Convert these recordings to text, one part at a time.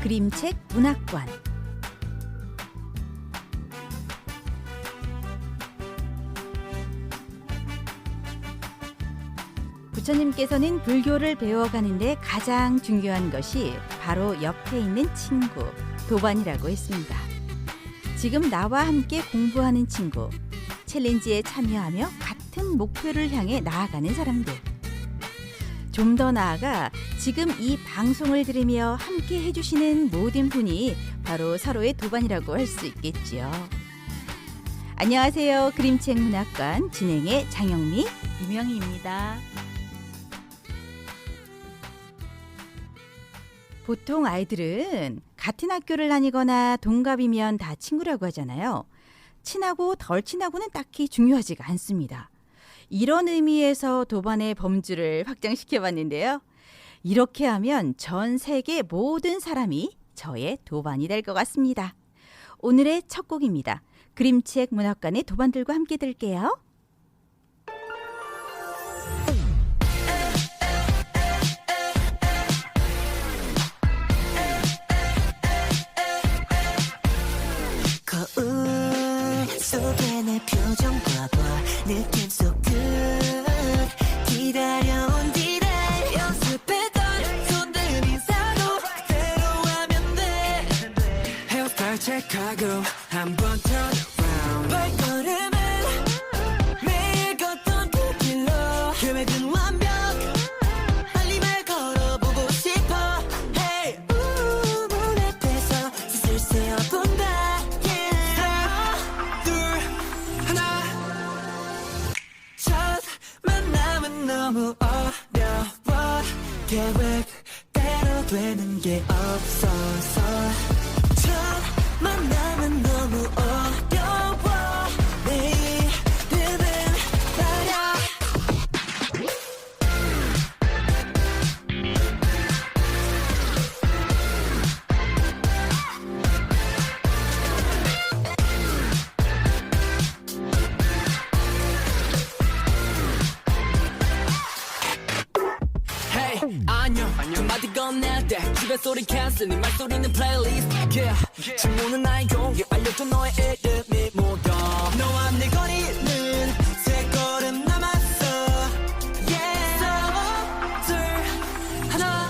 그림책 문학관. 부처님께서는 불교를 배워가는데 가장 중요한 것이 바로 옆에 있는 친구, 도반이라고 했습니다. 지금 나와 함께 공부하는 친구, 챌린지에 참여하며 같은 목표를 향해 나아가는 사람들. 좀 더 나아가 지금 이 방송을 들으며 함께 해주시는 모든 분이 바로 서로의 도반이라고 할 수 있겠지요. 안녕하세요. 그림책 문학관 진행의 장영미, 이명희입니다. 보통 아이들은 같은 학교를 다니거나 동갑이면 다 친구라고 하잖아요. 친하고 덜 친하고는 딱히 중요하지가 않습니다. 이런 의미에서 도반의 범주를 확장시켜 봤는데요. 이렇게 하면 전 세계 모든 사람이 저의 도반이 될 것 같습니다. 오늘의 첫 곡입니다. 그림책 문학관의 도반들과 함께 들을게요. 거울 속에 내 표정 봐봐 느낌 속 끝 기다려온 디레 연습했던 손들 인사도 그대로 하면 돼 헤어스타일 체크하고 한번 turn around 발걸음은 매일 걷던 그 길로 계획은 완벽 빨리 말 걸어보고 싶어 Hey 문 앞에서 슬슬 세어본다 너무 어려워 계획대로 되는 게 없어서 첫 만남은 너무 어려워 내 이름은 말야 안녕 한마디 건넬 때 집에 소리 캔슬 네 말소리는 플레이리스트 yeah. 질문은 아니고 알려줘 너의 이름이 뭐야 너와 내 거리는 세 걸음 남았어 yeah. 둘 하나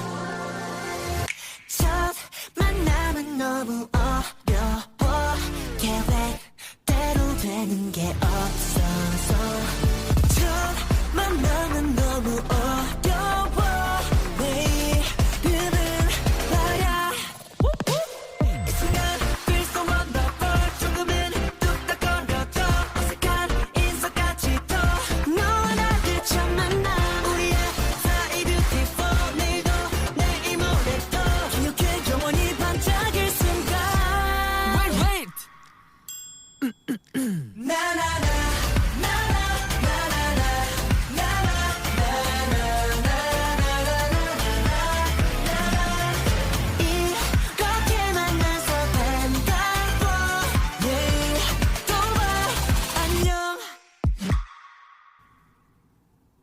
첫 만남은 너무 어려워 계획대로 되는 게 없어서 첫 만남은 너무 어려워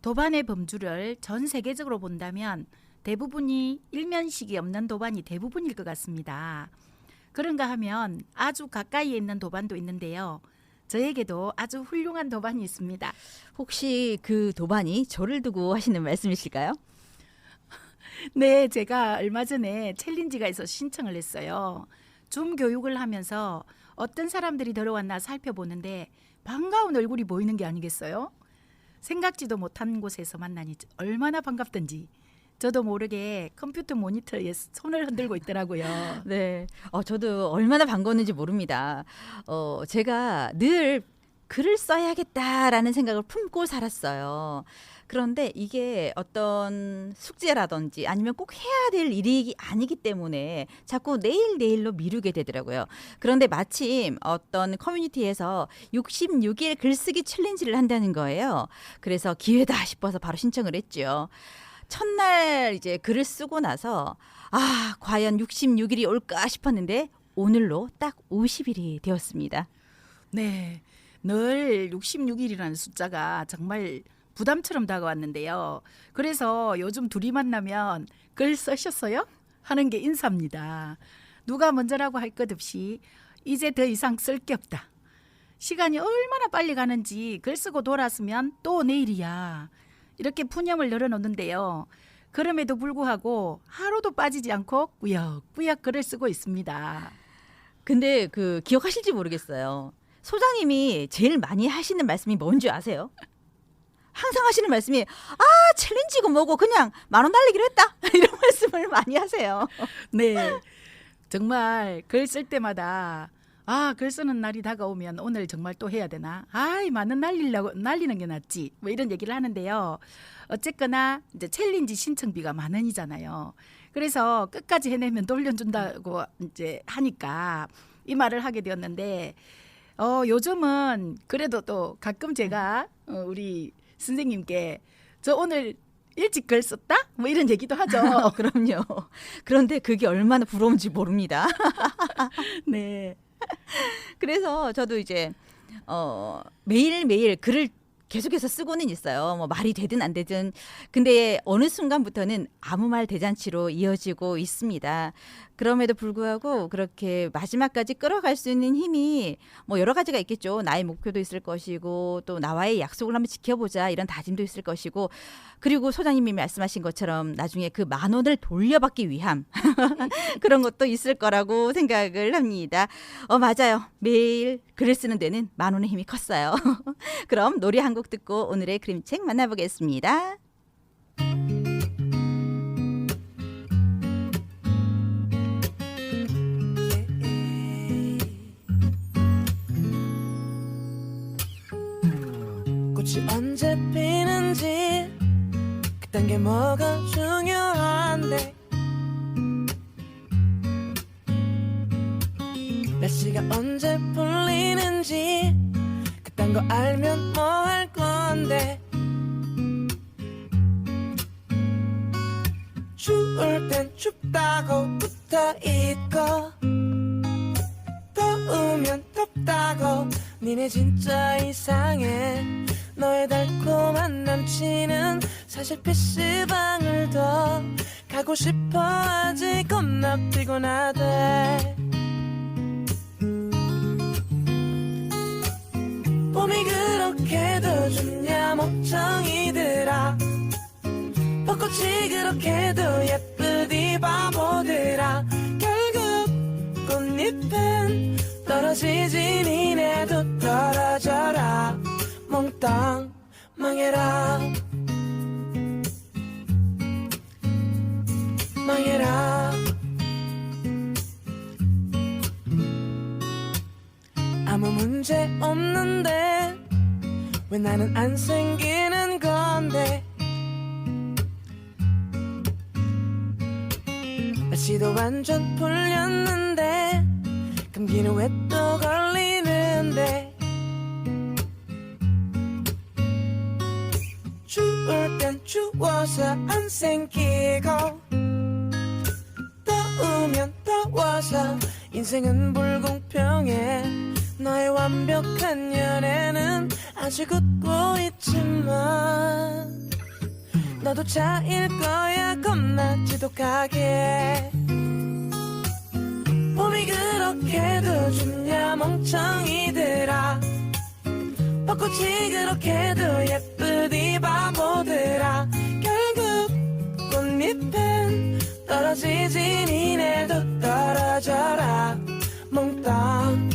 도반의 범주를 전 세계적으로 본다면 대부분이 일면식이 없는 도반이 대부분일 것 같습니다. 그런가 하면 아주 가까이에 있는 도반도 있는데요. 저에게도 아주 훌륭한 도반이 있습니다. 혹시 그 도반이 저를 두고 하시는 말씀이실까요? 네, 제가 얼마 전에 챌린지가 있어서 신청을 했어요. 줌 교육을 하면서 어떤 사람들이 들어왔나 살펴보는데 반가운 얼굴이 보이는 게 아니겠어요? 생각지도 못한 곳에서 만나니 얼마나 반갑던지 저도 모르게 컴퓨터 모니터에 손을 흔들고 있더라고요. 네, 저도 얼마나 반가웠는지 모릅니다. 제가 늘 글을 써야겠다라는 생각을 품고 살았어요. 그런데 이게 어떤 숙제라든지 아니면 꼭 해야 될 일이 아니기 때문에 자꾸 내일로 미루게 되더라고요. 그런데 마침 어떤 커뮤니티에서 66일 글쓰기 챌린지를 한다는 거예요. 그래서 기회다 싶어서 바로 신청을 했죠. 첫날 이제 글을 쓰고 나서 과연 66일이 올까 싶었는데 오늘로 딱 50일이 되었습니다. 네, 늘 66일이라는 숫자가 정말 부담처럼 다가왔는데요. 그래서 요즘 둘이 만나면 글 쓰셨어요? 하는 게 인사입니다. 누가 먼저라고 할 것 없이 이제 더 이상 쓸 게 없다. 시간이 얼마나 빨리 가는지 글 쓰고 돌아서면 또 내일이야. 이렇게 푸념을 늘어놓는데요. 그럼에도 불구하고 하루도 빠지지 않고 꾸역꾸역 글을 쓰고 있습니다. 근데 그 기억하실지 모르겠어요. 소장님이 제일 많이 하시는 말씀이 뭔지 아세요? 항상 하시는 말씀이 챌린지고 뭐고 그냥 10,000원 달리기로 했다 이런 말씀을 많이 하세요. 네, 정말 글 쓸 때마다 글 쓰는 날이 다가오면 오늘 정말 또 해야 되나? 많은 날리는 게 낫지. 뭐 이런 얘기를 하는데요. 어쨌거나 이제 챌린지 신청비가 10,000원이잖아요. 그래서 끝까지 해내면 돌려준다고 이제 하니까 이 말을 하게 되었는데 요즘은 그래도 또 가끔 제가 우리 선생님께 저 오늘 일찍 글 썼다? 뭐 이런 얘기도 하죠. 그럼요. 그런데 그게 얼마나 부러운지 모릅니다. 네. 그래서 저도 이제 매일매일 글을 계속해서 쓰고는 있어요. 뭐 말이 되든 안 되든. 근데 어느 순간부터는 아무 말 대잔치로 이어지고 있습니다. 그럼에도 불구하고 그렇게 마지막까지 끌어갈 수 있는 힘이 뭐 여러 가지가 있겠죠. 나의 목표도 있을 것이고 또 나와의 약속을 한번 지켜보자 이런 다짐도 있을 것이고 그리고 소장님이 말씀하신 것처럼 나중에 그 10,000원을 돌려받기 위함 그런 것도 있을 거라고 생각을 합니다. 맞아요. 매일 글을 쓰는 데는 10,000원의 힘이 컸어요. 그럼 노래 한 곡 듣고 오늘의 그림책 만나보겠습니다. 꽃이 언제 피는지 그딴 게 뭐가 중요한데 날씨가 언제 풀리는지 그딴 거 알면 뭐 할 건데 추울 땐 춥다고 붙어있고 더우면 덥다고 니네 진짜 이상해 너의 달콤한 남친은 사실 PC방을 더 가고 싶어 하지 겁나 피곤하대 봄이 그렇게도 좋냐 멍청이들아 벚꽃이 그렇게도 예쁘디 바보들아 결국 꽃잎은 떨어지지 니네도 떨어져라 몽땅 망해라 망해라 아무 문제 없는데 왜 나는 안 생기는 건데 날씨도 완전 풀렸는데 감기는 왜 또 걸리는데 추울 땐 추워서 안 생기고 더우면 더워서 인생은 불공평해 너의 완벽한 연애는 아직 웃고 있지만 너도 차일 거야 겁나 지독하게 봄이 그렇게도 좋냐 멍청이들아 벚꽃이 그렇게도 예쁘디 바보들아 결국 꽃잎은 떨어지지 니네도 떨어져라 몽땅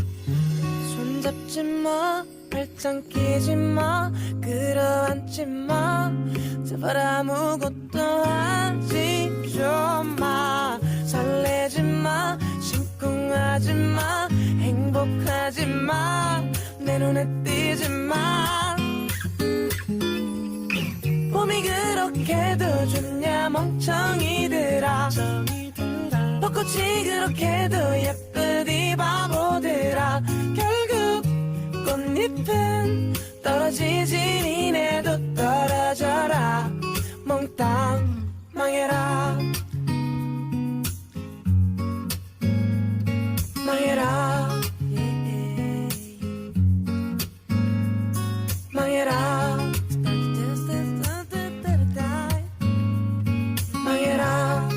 손잡지 마 발짱 끼지 마 끌어안지 마 제발 아무것도 하지 좀 마 설레지 마 심쿵하지 마 행복하지 마 내 눈에 띄지 마 봄이 그렇게도 좋냐 멍청이들아 벚꽃이 그렇게도 예쁘디 바보들아 결국 꽃잎은 떨어지지 니네도 떨어져라 몽땅 망해라 망해라 망해라 망해라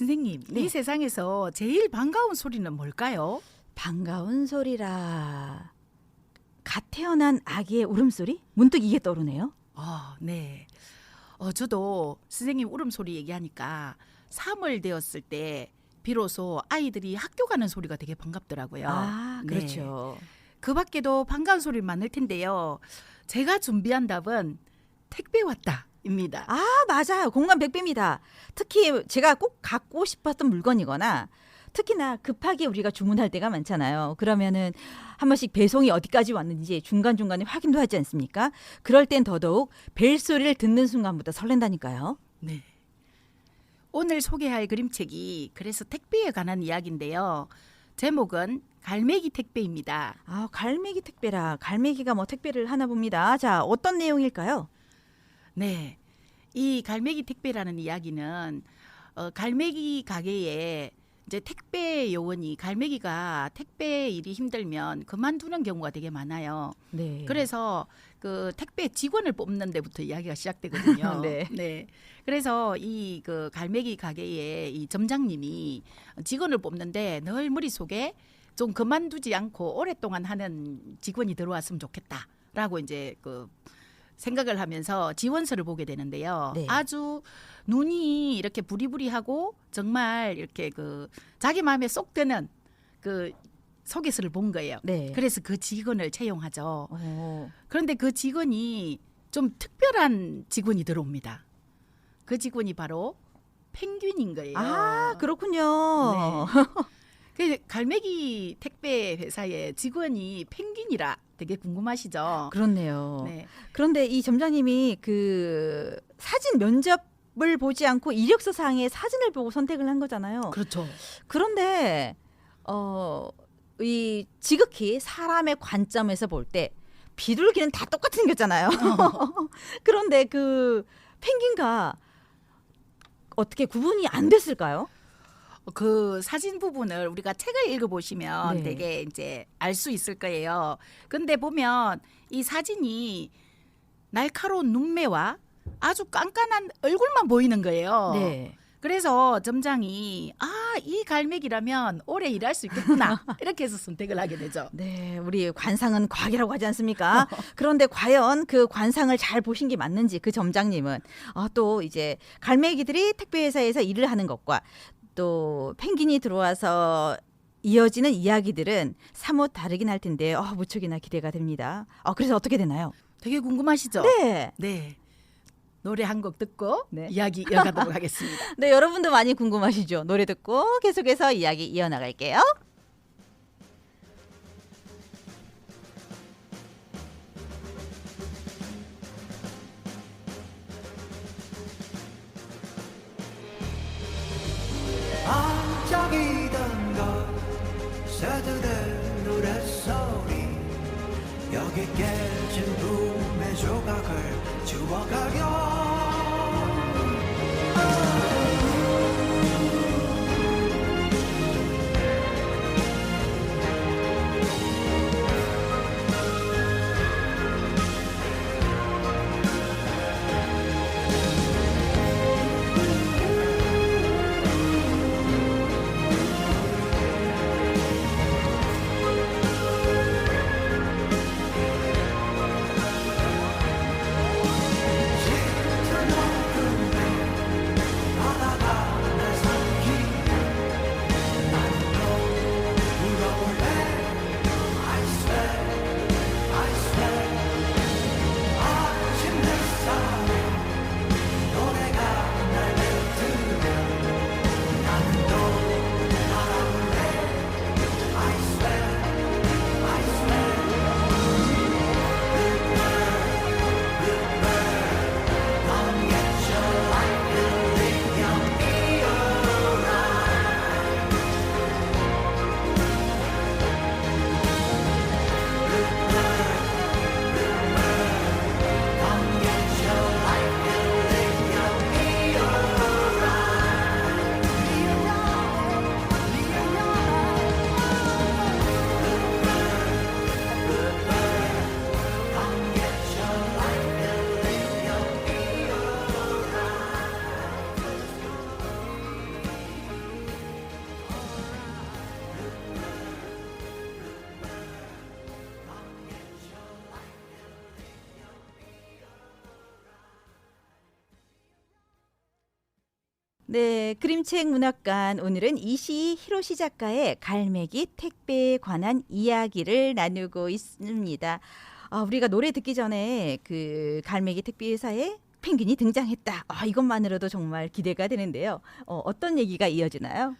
선생님, 네. 이 세상에서 제일 반가운 소리는 뭘까요? 반가운 소리라. 갓 태어난 아기의 울음소리? 문득 이게 떠오르네요. 네. 저도 선생님 울음소리 얘기하니까 3월 되었을 때 비로소 아이들이 학교 가는 소리가 되게 반갑더라고요. 아, 네. 그렇죠. 그 밖에도 반가운 소리 많을 텐데요. 제가 준비한 답은 택배 왔다입니다. 아, 맞아요. 공감 100배입니다. 특히 제가 꼭 갖고 싶었던 물건이거나 특히나 급하게 우리가 주문할 때가 많잖아요. 그러면은 한 번씩 배송이 어디까지 왔는지 중간중간에 확인도 하지 않습니까? 그럴 땐 더더욱 벨소리를 듣는 순간부터 설렌다니까요. 네. 오늘 소개할 그림책이 그래서 택배에 관한 이야기인데요. 제목은 갈매기 택배입니다. 아, 갈매기 택배라. 갈매기가 뭐 택배를 하나 봅니다. 자, 어떤 내용일까요? 네. 이 갈매기 택배라는 이야기는 갈매기 가게에 이제 택배 요원이 갈매기가 택배 일이 힘들면 그만두는 경우가 되게 많아요. 네. 그래서 그 택배 직원을 뽑는 데부터 이야기가 시작되거든요. 네. 그래서 이 그 갈매기 가게의 이 점장님이 직원을 뽑는데 늘 머릿속에 좀 그만두지 않고 오랫동안 하는 직원이 들어왔으면 좋겠다라고 이제 그 생각을 하면서 지원서를 보게 되는데요. 네. 아주 눈이 이렇게 부리부리하고 정말 이렇게 그 자기 마음에 쏙 드는 그 소개서를 본 거예요. 네. 그래서 그 직원을 채용하죠. 어, 그런데 그 직원이 좀 특별한 직원이 들어옵니다. 그 직원이 바로 펭귄인 거예요. 아, 그렇군요. 네. 그 갈매기 택배 회사의 직원이 펭귄이라 되게 궁금하시죠? 그렇네요. 네. 그런데 이 점장님이 그 사진 면접을 보지 않고 이력서 상의 사진을 보고 선택을 한 거잖아요. 그렇죠. 그런데 이 지극히 사람의 관점에서 볼 때 비둘기는 다 똑같이 생겼잖아요. 그런데 그 펭귄과 어떻게 구분이 안 됐을까요? 그 사진 부분을 우리가 책을 읽어보시면 네. 되게 이제 알 수 있을 거예요. 근데 보면 이 사진이 날카로운 눈매와 아주 깐깐한 얼굴만 보이는 거예요. 네. 그래서 점장이 이 갈매기라면 오래 일할 수 있겠구나 이렇게 해서 선택을 하게 되죠. 네, 우리 관상은 과학이라고 하지 않습니까? 그런데 과연 그 관상을 잘 보신 게 맞는지 그 점장님은 또 이제 갈매기들이 택배 회사에서 일을 하는 것과 또 펭귄이 들어와서 이어지는 이야기들은 사뭇 다르긴 할 텐데 무척이나 기대가 됩니다. 그래서 어떻게 되나요? 되게 궁금하시죠? 네. 네. 노래 한 곡 듣고 네. 이야기 이어가도록 하겠습니다. 네, 여러분도 많이 궁금하시죠? 노래 듣고 계속해서 이야기 이어나갈게요. 반짝이던 것 새들의 노랫소리 여기 깨진 붐의 조각을 주워가려 네, 그림책 문학관 오늘은 이시 히로시 작가의 갈매기 택배에 관한 이야기를 나누고 있습니다. 우리가 노래 듣기 전에 그 갈매기 택배 회사에 펭귄이 등장했다. 이것만으로도 정말 기대가 되는데요. 어떤 얘기가 이어지나요?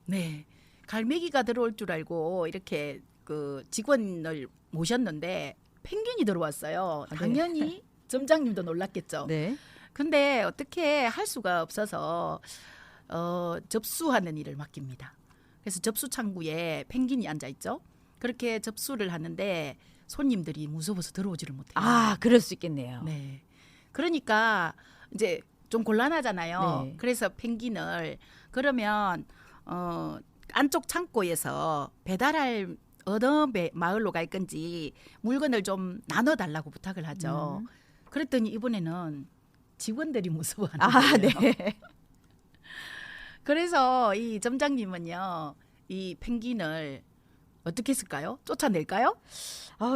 네, 갈매기가 들어올 줄 알고 이렇게 그 직원을 모셨는데 펭귄이 들어왔어요. 네. 당연히 점장님도 놀랐겠죠. 네. 근데 어떻게 할 수가 없어서 접수하는 일을 맡깁니다. 그래서 접수 창구에 펭귄이 앉아 있죠. 그렇게 접수를 하는데 손님들이 무서워서 들어오지를 못해요. 그럴 수 있겠네요. 네. 그러니까 이제 좀 곤란하잖아요. 네. 그래서 펭귄을 그러면 안쪽 창고에서 배달할 어느 마을로 갈 건지 물건을 좀 나눠 달라고 부탁을 하죠. 그랬더니 이번에는 직원들이 무서워하는 거예요. 네. 그래서 이 점장님은요, 이 펭귄을 어떻게 했을까요? 쫓아낼까요?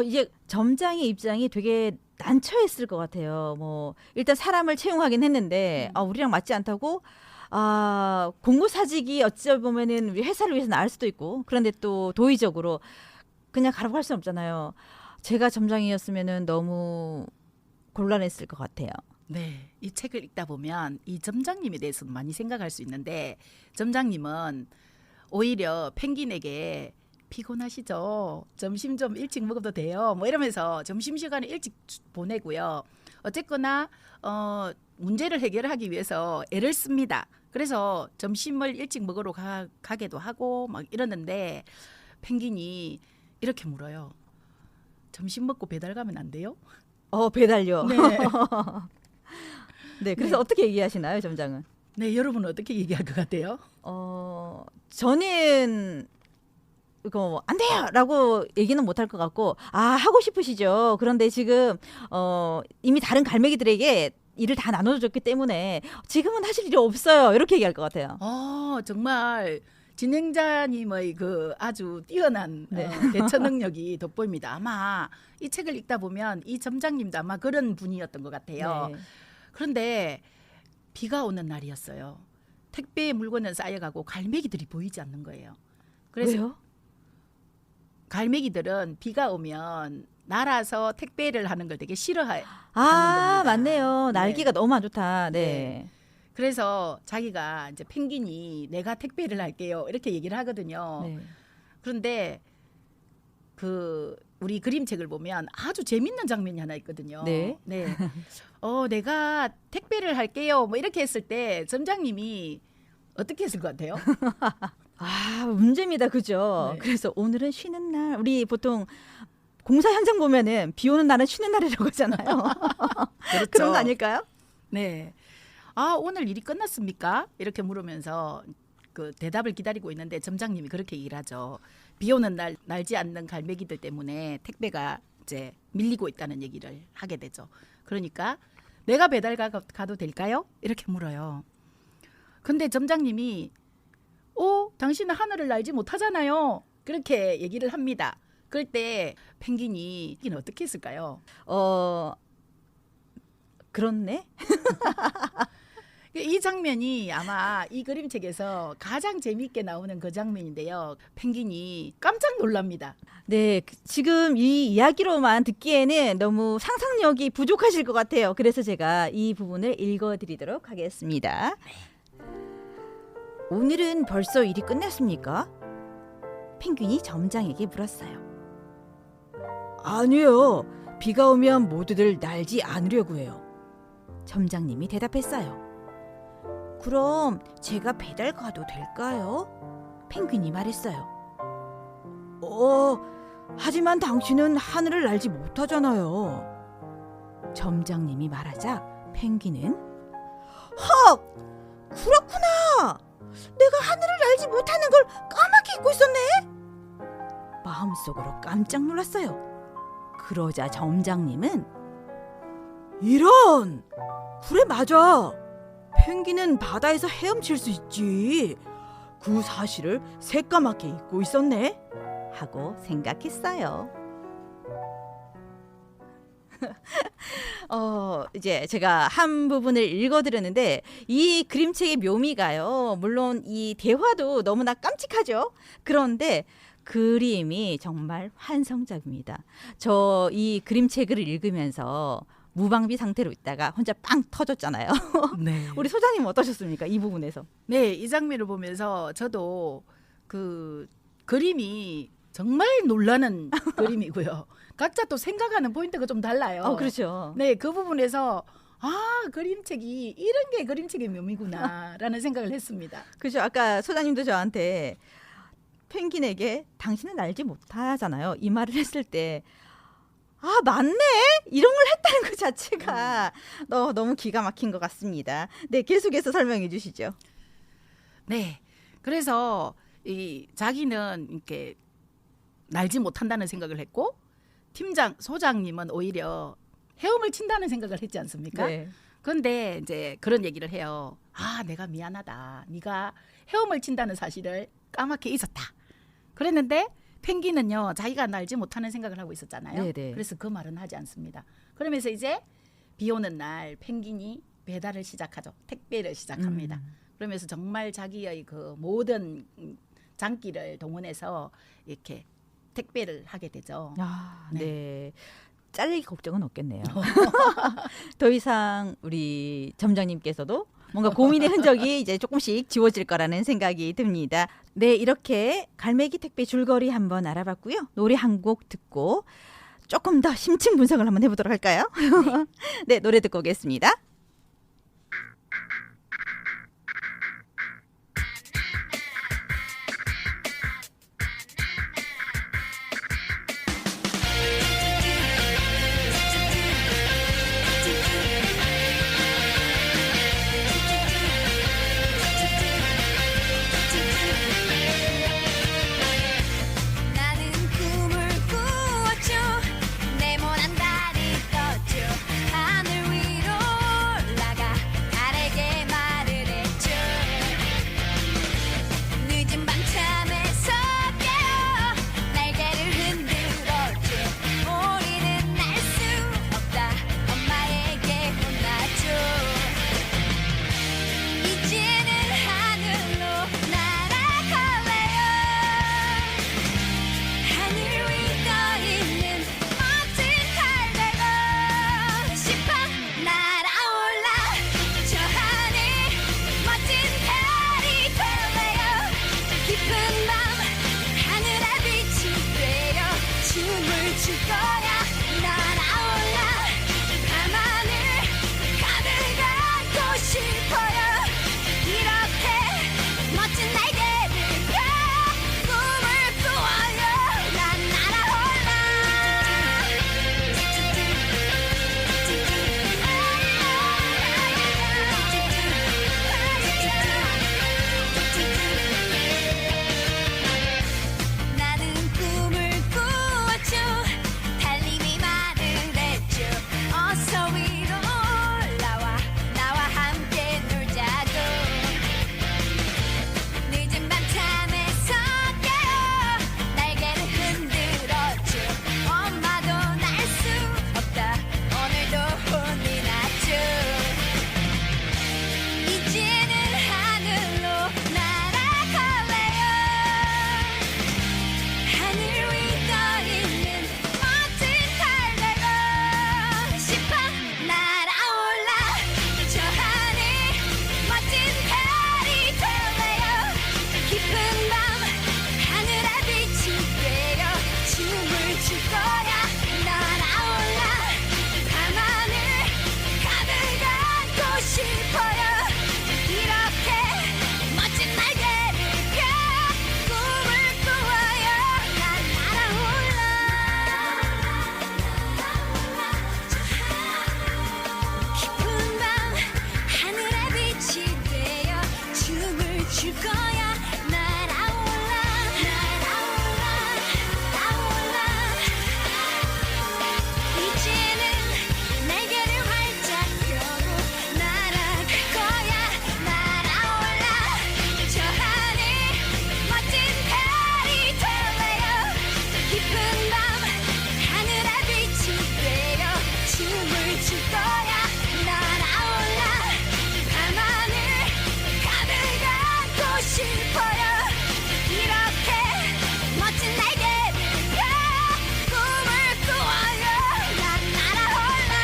이제 점장의 입장이 되게 난처했을 것 같아요. 뭐 일단 사람을 채용하긴 했는데 우리랑 맞지 않다고 공고사직이 어찌 보면은 우리 회사를 위해서 나을 수도 있고 그런데 또 도의적으로 그냥 가라고 할 수는 없잖아요. 제가 점장이었으면은 너무 곤란했을 것 같아요. 네, 이 책을 읽다 보면 이 점장님에 대해서는 많이 생각할 수 있는데 점장님은 오히려 펭귄에게 피곤하시죠? 점심 좀 일찍 먹어도 돼요. 뭐 이러면서 점심시간을 일찍 보내고요. 어쨌거나 문제를 해결하기 위해서 애를 씁니다. 그래서 점심을 일찍 먹으러 가기도 하고 막 이러는데 펭귄이 이렇게 물어요. 점심 먹고 배달 가면 안 돼요? 배달요. 네. 네, 그래서 네. 어떻게 얘기하시나요, 점장은? 네, 여러분은 어떻게 얘기할 것 같아요? 저는 이거 안 돼요라고 얘기는 못할 것 같고 하고 싶으시죠. 그런데 지금 이미 다른 갈매기들에게 일을 다 나눠줬기 때문에 지금은 하실 일이 없어요. 이렇게 얘기할 것 같아요. 정말 진행자님의 그 아주 뛰어난 네. 대처 능력이 돋보입니다. 아마 이 책을 읽다 보면 이 점장님도 아마 그런 분이었던 것 같아요. 네. 그런데 비가 오는 날이었어요. 택배의 물건은 쌓여가고 갈매기들이 보이지 않는 거예요. 그래서 왜요? 갈매기들은 비가 오면 날아서 택배를 하는 걸 되게 싫어해요. 겁니다. 맞네요. 날기가 네. 너무 안 좋다. 네. 네. 그래서 자기가 이제 펭귄이 내가 택배를 할게요 이렇게 얘기를 하거든요. 네. 그런데 그 우리 그림책을 보면 아주 재밌는 장면이 하나 있거든요. 네. 내가 택배를 할게요 뭐 이렇게 했을 때 점장님이 어떻게 했을 것 같아요? 문제입니다. 그죠? 네. 그래서 오늘은 쉬는 날. 우리 보통 공사 현장 보면은 비 오는 날은 쉬는 날이라고 하잖아요. 그렇죠. 그런 거 아닐까요? 네. 오늘 일이 끝났습니까? 이렇게 물으면서 그 대답을 기다리고 있는데 점장님이 그렇게 얘기를 하죠. 비 오는 날 날지 않는 갈매기들 때문에 택배가 이제 밀리고 있다는 얘기를 하게 되죠. 그러니까 내가 배달 가도 될까요? 이렇게 물어요. 근데 점장님이 당신은 하늘을 날지 못하잖아요. 그렇게 얘기를 합니다. 그럴 때 펭귄이 어떻게 했을까요? 그렇네. 이 장면이 아마 이 그림책에서 가장 재미있게 나오는 그 장면인데요. 펭귄이 깜짝 놀랍니다. 네, 지금 이 이야기로만 듣기에는 너무 상상력이 부족하실 것 같아요. 그래서 제가 이 부분을 읽어드리도록 하겠습니다. 오늘은 벌써 일이 끝났습니까? 펭귄이 점장에게 물었어요. 아니요. 비가 오면 모두들 날지 않으려고 해요. 점장님이 대답했어요. 그럼 제가 배달 가도 될까요? 펭귄이 말했어요. 하지만 당신은 하늘을 날지 못하잖아요. 점장님이 말하자 펭귄은 헉! 그렇구나. 내가 하늘을 날지 못하는 걸 까맣게 잊고 있었네. 마음속으로 깜짝 놀랐어요. 그러자 점장님은 이런! 그래 맞아. 펭귄은 바다에서 헤엄칠 수 있지. 그 사실을 새까맣게 잊고 있었네. 하고 생각했어요. 이제 제가 한 부분을 읽어드렸는데 이 그림책의 묘미가요. 물론 이 대화도 너무나 깜찍하죠. 그런데 그림이 정말 환상적입니다. 저 이 그림책을 읽으면서 무방비 상태로 있다가 혼자 빵 터졌잖아요. 네. 우리 소장님 어떠셨습니까? 이 부분에서. 네, 이 장면을 보면서 저도 그 그림이 정말 놀라는 그림이고요. 각자 또 생각하는 포인트가 좀 달라요. 그렇죠. 네, 그 부분에서 그림책이 이런 게 그림책의 묘미구나라는 생각을 했습니다. 그죠. 아까 소장님도 저한테 펭귄에게 당신은 알지 못하잖아요. 이 말을 했을 때 맞네. 이런 걸 했다는 것 자체가 너무 기가 막힌 것 같습니다. 네, 계속해서 설명해 주시죠. 네, 그래서 이 자기는 이렇게 날지 못한다는 생각을 했고 소장님은 오히려 헤엄을 친다는 생각을 했지 않습니까? 네. 그런데 이제 그런 얘기를 해요. 내가 미안하다. 네가 헤엄을 친다는 사실을 까맣게 잊었다. 그랬는데 펭귄은요, 자기가 날지 못하는 생각을 하고 있었잖아요. 네네. 그래서 그 말은 하지 않습니다. 그러면서 이제 비 오는 날 펭귄이 배달을 시작하죠. 택배를 시작합니다. 그러면서 정말 자기의 그 모든 장기를 동원해서 이렇게 택배를 하게 되죠. 네. 잘릴 걱정은 없겠네요. 더 이상 우리 점장님께서도 뭔가 고민의 흔적이 이제 조금씩 지워질 거라는 생각이 듭니다. 네, 이렇게 갈매기 택배 줄거리 한번 알아봤고요. 노래 한 곡 듣고 조금 더 심층 분석을 한번 해보도록 할까요? 네, 노래 듣고 오겠습니다. 나는 꿈을 꾸었죠. 네모난 달이 떴죠. 하늘 위로 멈출 거야 날아올라 가만히 가득 안고 싶어요 이렇게 멋진 날개를 펴 꿈을 꾸어요 난 날아올라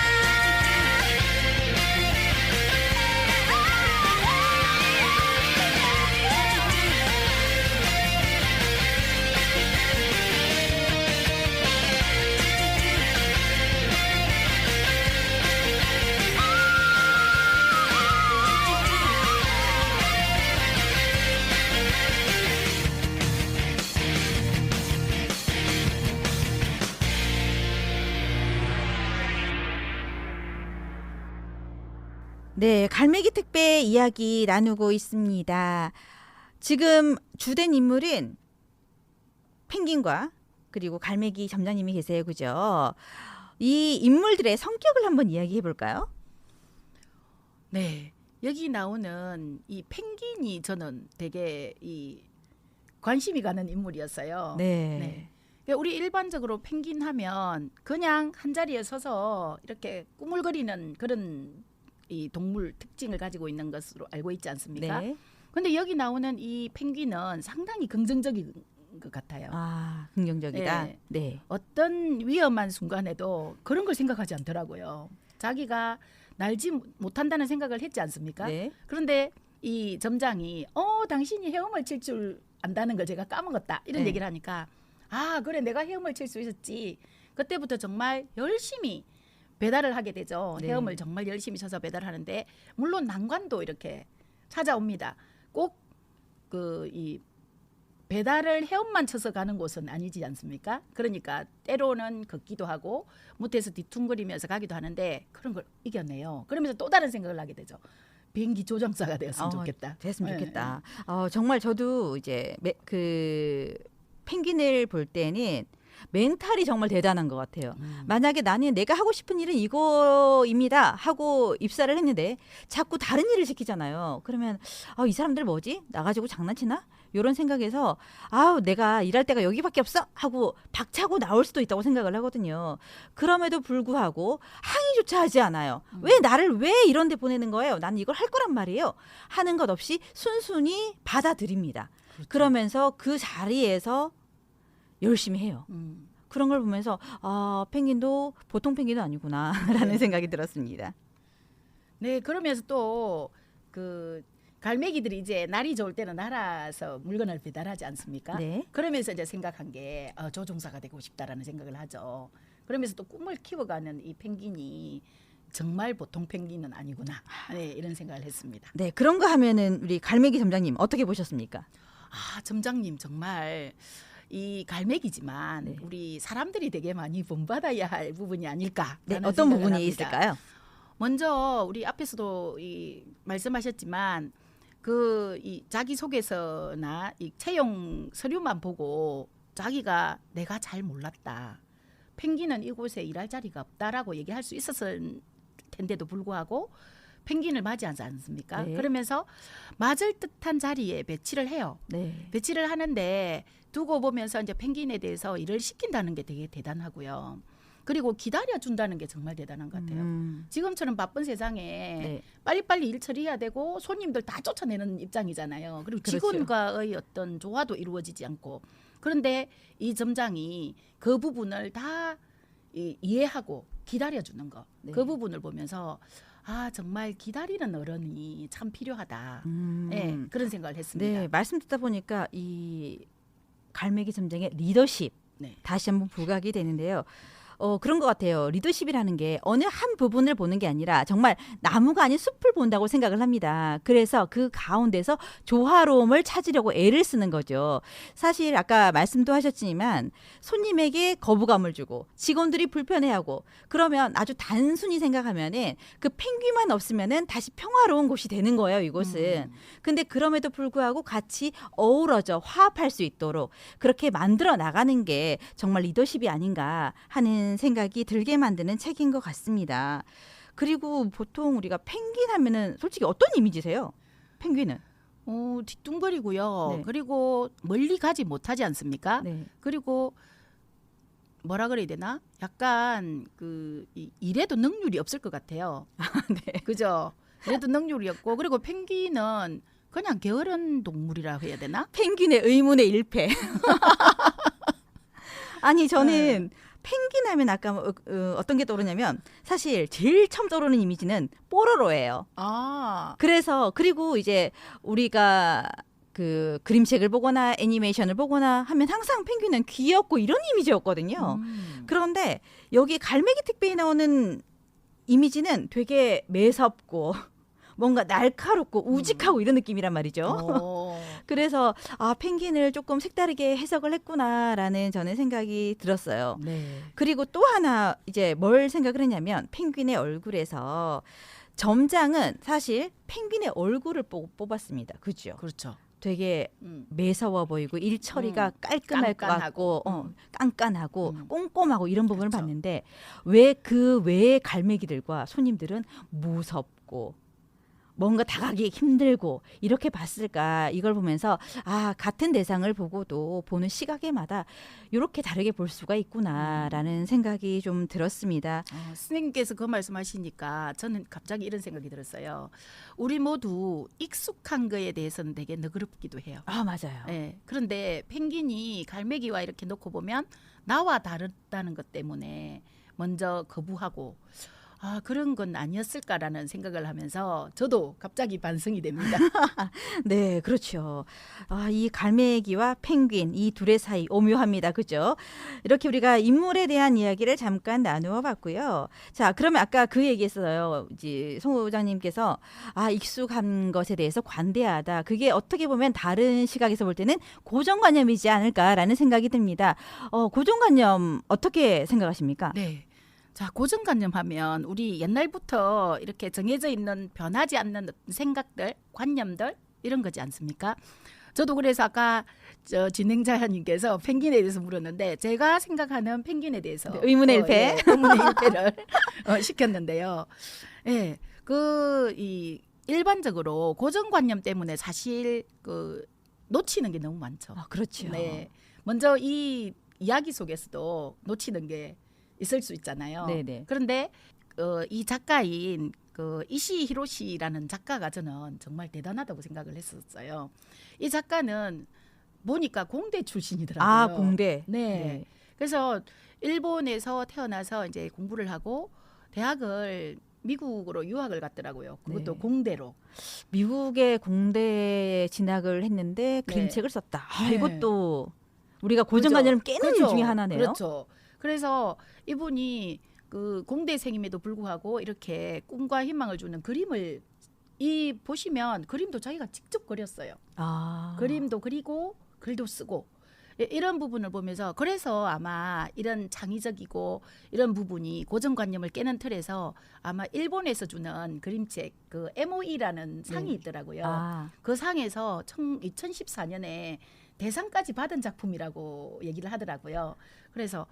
네, 갈매기 택배 이야기 나누고 있습니다. 지금 주된 인물은 펭귄과 그리고 갈매기 점장님이 계세요. 그죠? 이 인물들의 성격을 한번 이야기해 볼까요? 네. 여기 나오는 이 펭귄이 저는 되게 이 관심이 가는 인물이었어요. 네. 네. 그러니까 우리 일반적으로 펭귄 하면 그냥 한 자리에 서서 이렇게 꾸물거리는 그런 이 동물 특징을 가지고 있는 것으로 알고 있지 않습니까? 네. 근데 여기 나오는 이 펭귄은 상당히 긍정적인 것 같아요. 아, 긍정적이다. 네. 네. 어떤 위험한 순간에도 그런 걸 생각하지 않더라고요. 자기가 날지 못한다는 생각을 했지 않습니까? 네. 그런데 이 점장이 당신이 헤엄을 칠 줄 안다는 걸 제가 까먹었다 이런 네. 얘기를 하니까 아 그래 내가 헤엄을 칠 수 있었지. 그때부터 정말 열심히 배달을 하게 되죠. 네. 헤엄을 정말 열심히 쳐서 배달하는데 물론 난관도 이렇게 찾아옵니다. 꼭 그 이 배달을 헤엄만 쳐서 가는 곳은 아니지 않습니까? 그러니까 때로는 걷기도 하고 못해서 뒤퉁거리면서 가기도 하는데 그런 걸 이겨내요. 그러면서 또 다른 생각을 하게 되죠. 비행기 조종사가 되었으면 좋겠다. 됐으면 네, 좋겠다. 정말 저도 이제 그 펭귄을 볼 때는 멘탈이 정말 대단한 것 같아요. 만약에 나는 내가 하고 싶은 일은 이거입니다 하고 입사를 했는데 자꾸 다른 일을 시키잖아요. 그러면 이 사람들 뭐지? 나 가지고 장난치나? 이런 생각에서 내가 일할 데가 여기밖에 없어 하고 박차고 나올 수도 있다고 생각을 하거든요. 그럼에도 불구하고 항의조차 하지 않아요. 왜 이런 데 보내는 거예요? 나는 이걸 할 거란 말이에요. 하는 것 없이 순순히 받아들입니다. 그렇죠. 그러면서 그 자리에서 열심히 해요. 그런 걸 보면서 펭귄도 보통 펭귄도 아니구나라는 네. 생각이 들었습니다. 네, 그러면서 또 그 갈매기들이 이제 날이 좋을 때는 날아서 물건을 배달하지 않습니까? 네. 그러면서 이제 생각한 게 조종사가 되고 싶다라는 생각을 하죠. 그러면서 또 꿈을 키워가는 이 펭귄이 정말 보통 펭귄은 아니구나. 네, 이런 생각을 했습니다. 네, 그런 거 하면은 우리 갈매기 점장님 어떻게 보셨습니까? 점장님 정말 이 갈매기지만 네. 우리 사람들이 되게 많이 본받아야 할 부분이 아닐까. 네, 어떤 부분이 있을까요? 먼저 우리 앞에서도 말씀하셨지만 이 자기소개서나 이 채용 서류만 보고 자기가 내가 잘 몰랐다. 펭귄은 이곳에 일할 자리가 없다라고 얘기할 수 있었을 텐데도 불구하고 펭귄을 맞이하지 않습니까? 네. 그러면서 맞을 듯한 자리에 배치를 해요. 네. 배치를 하는데 두고 보면서 이제 펭귄에 대해서 일을 시킨다는 게 되게 대단하고요. 그리고 기다려준다는 게 정말 대단한 것 같아요. 지금처럼 바쁜 세상에 네. 빨리빨리 일 처리해야 되고 손님들 다 쫓아내는 입장이잖아요. 그리고 그렇죠. 직원과의 어떤 조화도 이루어지지 않고 그런데 이 점장이 그 부분을 다 이해하고 기다려주는 거. 네. 그 부분을 보면서 정말 기다리는 어른이 참 필요하다. 네, 그런 생각을 했습니다. 네, 말씀 듣다 보니까 이 갈매기 점장의 리더십 네. 다시 한번 부각이 되는데요. 그런 것 같아요. 리더십이라는 게 어느 한 부분을 보는 게 아니라 정말 나무가 아닌 숲을 본다고 생각을 합니다. 그래서 그 가운데서 조화로움을 찾으려고 애를 쓰는 거죠. 사실 아까 말씀도 하셨지만 손님에게 거부감을 주고 직원들이 불편해하고 그러면 아주 단순히 생각하면은 그 펭귄만 없으면은 다시 평화로운 곳이 되는 거예요, 이곳은. 근데 그럼에도 불구하고 같이 어우러져 화합할 수 있도록 그렇게 만들어 나가는 게 정말 리더십이 아닌가 하는 생각이 들게 만드는 책인 것 같습니다. 그리고 보통 우리가 펭귄 하면은 솔직히 어떤 이미지세요? 펭귄은? 뒤뚱거리고요. 네. 그리고 멀리 가지 못하지 않습니까? 네. 그리고 뭐라 그래야 되나? 약간 이래도 능률이 없을 것 같아요. 네. 그죠? 이래도 능률이 없고 그리고 펭귄은 그냥 게으른 동물이라 해야 되나? 펭귄의 의문의 일패. 아니 저는 펭귄 하면 아까 어떤 게 떠오르냐면 사실 제일 처음 떠오르는 이미지는 뽀로로예요. 아, 그래서 그리고 이제 우리가 그 그림책을 보거나 애니메이션을 보거나 하면 항상 펭귄은 귀엽고 이런 이미지였거든요. 그런데 여기 갈매기 특배에 나오는 이미지는 되게 매섭고 뭔가 날카롭고 우직하고 이런 느낌이란 말이죠. 오. 그래서 아 펭귄을 조금 색다르게 해석을 했구나라는 저는 생각이 들었어요. 네. 그리고 또 하나 이제 뭘 생각을 했냐면 펭귄의 얼굴에서 점장은 사실 펭귄의 얼굴을 뽑았습니다. 그죠? 그렇죠. 되게 음. 매서워 보이고 일 처리가 깔끔할 것 깐깐하고. 같고 깐깐하고 꼼꼼하고 이런 부분을 그렇죠. 봤는데 왜 그 외의 갈매기들과 손님들은 무섭고 뭔가 다가기 힘들고 이렇게 봤을까 이걸 보면서 아 같은 대상을 보고도 보는 시각에마다 이렇게 다르게 볼 수가 있구나라는 생각이 좀 들었습니다. 선생님께서 그 말씀하시니까 저는 갑자기 이런 생각이 들었어요. 우리 모두 익숙한 거에 대해서는 되게 너그럽기도 해요. 아 맞아요. 네. 그런데 펭귄이 갈매기와 이렇게 놓고 보면 나와 다르다는 것 때문에 먼저 거부하고 아 그런 건 아니었을까라는 생각을 하면서 저도 갑자기 반성이 됩니다. 네, 그렇죠. 아, 이 갈매기와 펭귄 이 둘의 사이 오묘합니다. 그죠? 이렇게 우리가 인물에 대한 이야기를 잠깐 나누어 봤고요. 자, 그러면 아까 그 얘기했어요. 이제 송 부장님께서 아, 익숙한 것에 대해서 관대하다. 그게 어떻게 보면 다른 시각에서 볼 때는 고정관념이지 않을까라는 생각이 듭니다. 고정관념 어떻게 생각하십니까? 네. 자, 고정관념 하면 우리 옛날부터 이렇게 정해져 있는 변하지 않는 생각들, 관념들 이런 거지 않습니까? 저도 그래서 아까 진행자님께서 펭귄에 대해서 물었는데 제가 생각하는 펭귄에 대해서 네, 의문의 일패. 의문의 일패를 시켰는데요. 예, 이 일반적으로 고정관념 때문에 사실 놓치는 게 너무 많죠. 아, 그렇죠. 네, 먼저 이 이야기 속에서도 놓치는 게 있을 수 있잖아요. 네네. 그런데 이 작가인 이시 히로시라는 작가가 저는 정말 대단하다고 생각을 했었어요. 이 작가는 보니까 공대 출신이더라고요. 아, 공대. 네. 그래서 일본에서 태어나서 이제 공부를 하고 대학을 미국으로 유학을 갔더라고요. 그것도 네. 공대로. 미국의 공대에 진학을 했는데 네. 그림책을 썼다. 아, 네. 이것도 우리가 고정관념을 깨는 그렇죠. 일 중에 하나네요. 그렇죠. 그래서 이분이 공대생임에도 불구하고 이렇게 꿈과 희망을 주는 그림을 보시면 그림도 자기가 직접 그렸어요. 아. 그림도 그리고 글도 쓰고 이런 부분을 보면서 그래서 아마 이런 창의적이고 이런 부분이 고정관념을 깨는 틀에서 아마 일본에서 주는 그림책 MOE라는 상이 있더라고요. 아. 그 상에서 2014년에 대상까지 받은 작품이라고 얘기를 하더라고요. 그래서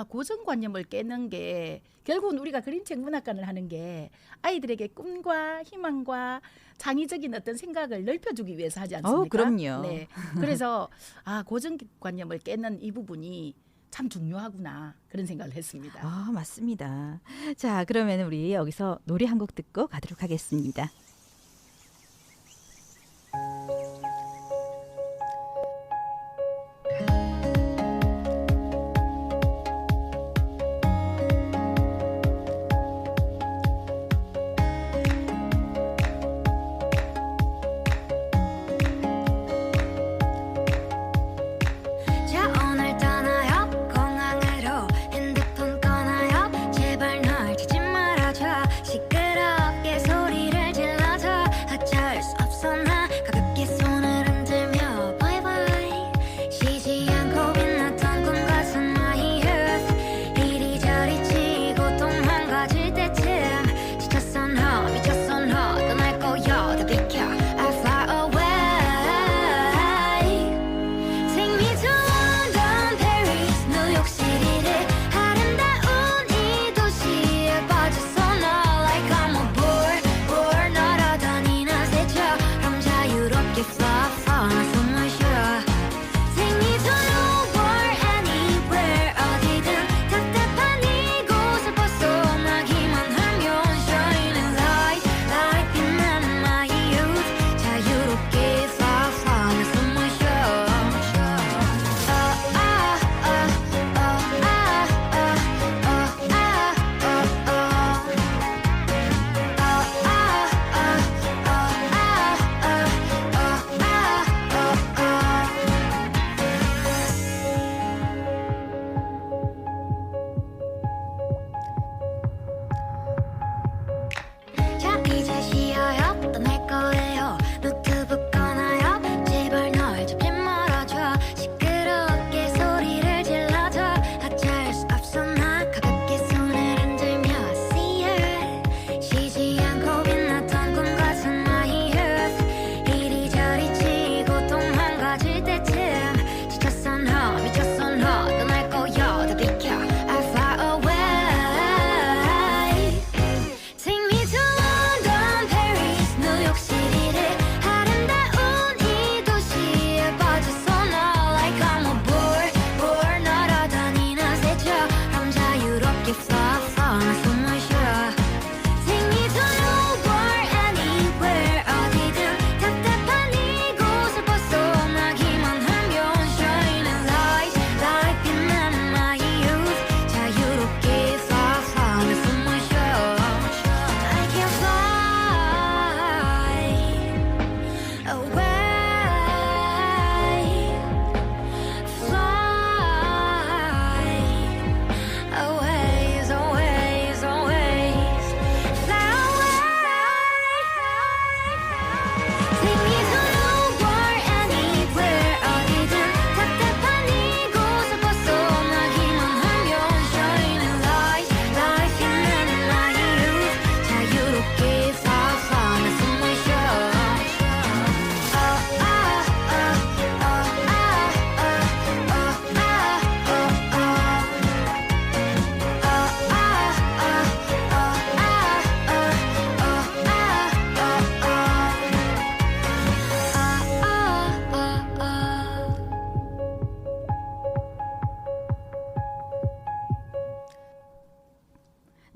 고정관념을 깨는 게 결국은 우리가 그림책 문학관을 하는 게 아이들에게 꿈과 희망과 창의적인 어떤 생각을 넓혀주기 위해서 하지 않습니까? 그럼요. 네. 그래서 고정관념을 깨는 이 부분이 참 중요하구나 그런 생각을 했습니다. 아, 맞습니다. 자, 그러면 우리 여기서 노래 한 곡 듣고 가도록 하겠습니다. 자 오늘 떠나요 공항으로 핸드폰 꺼나요 제발 널 찾지 말아줘 시끄럽게 소리를 질러